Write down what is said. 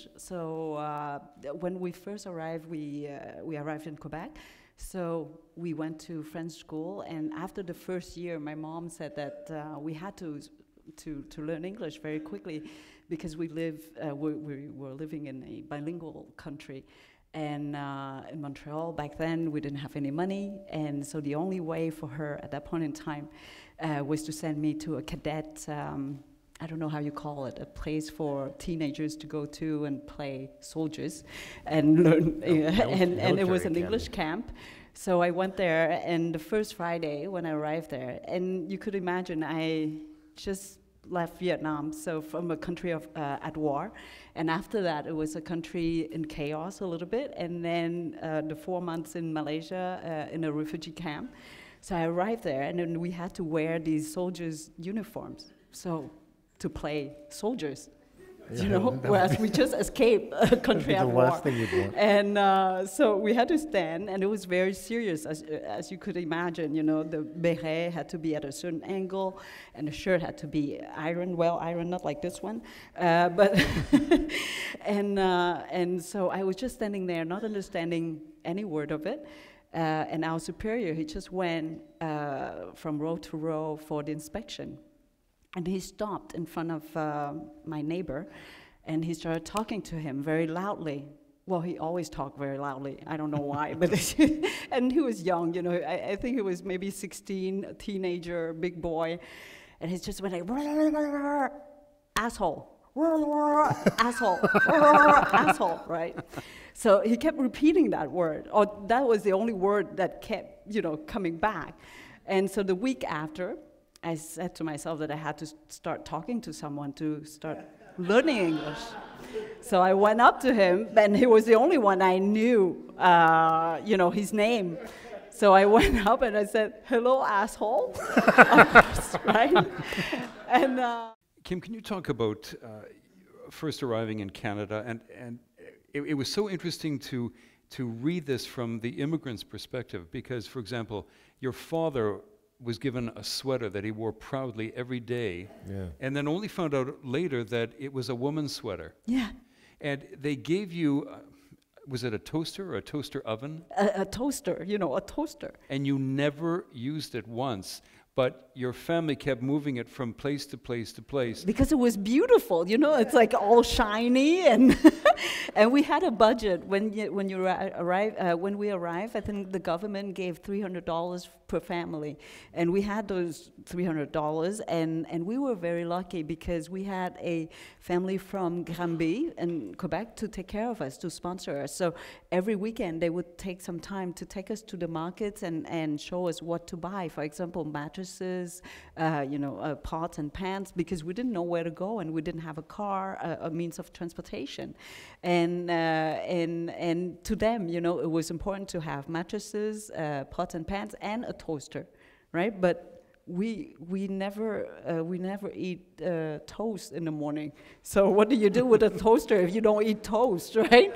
English. So when we first arrived, we arrived in Quebec. So we went to French school, and after the first year, my mom said that we had to learn English very quickly, because we were living in a bilingual country. And in Montreal, back then, we didn't have any money, and so the only way for her at that point in time was to send me to a cadet, I don't know how you call it, a place for teenagers to go to and play soldiers and learn, and it was an English camp. So I went there, and the first Friday when I arrived there, and you could imagine I just left Vietnam, so from a country of at war, and after that it was a country in chaos a little bit, and then the 4 months in Malaysia in a refugee camp. So I arrived there, and then we had to wear these soldiers' uniforms, so to play soldiers. You know, whereas we just escaped a country at war. And so we had to stand, and it was very serious, as you could imagine. You know, the beret had to be at a certain angle, and the shirt had to be ironed, well ironed, not like this one. But and so I was just standing there, not understanding any word of it. And our superior, he just went from row to row for the inspection. And he stopped in front of my neighbor, and he started talking to him very loudly. Well, he always talked very loudly. I don't know why, but and he was young, you know. I think he was maybe 16, a teenager, big boy, and he just went like, asshole, asshole, asshole, right? So he kept repeating that word, or that was the only word that kept, you know, coming back. And so the week after, I said to myself that I had to start talking to someone to start learning English. So I went up to him, and he was the only one I knew, you know, his name. So I went up and I said, "Hello, asshole," right? And Kim, can you talk about first arriving in Canada? And it was so interesting to read this from the immigrant's perspective, because, for example, your father was given a sweater that he wore proudly every day, and then only found out later that it was a woman's sweater. Yeah. And they gave you, was it a toaster or a toaster oven? A toaster, you know, a toaster. And you never used it once, but your family kept moving it from place to place to place. Because it was beautiful, you know, it's like all shiny, and and we had a budget when we arrived. I think the government gave $300 per family, and we had those $300, and we were very lucky because we had a family from Granby in Quebec to take care of us, to sponsor us. So every weekend they would take some time to take us to the markets and show us what to buy. For example, mattresses, you know, pots and pans, because we didn't know where to go, and we didn't have a car, a means of transportation. And to them, you know, it was important to have mattresses, pots and pans, and a toaster, right? But we never eat toast in the morning. So what do you do with a toaster if you don't eat toast, right?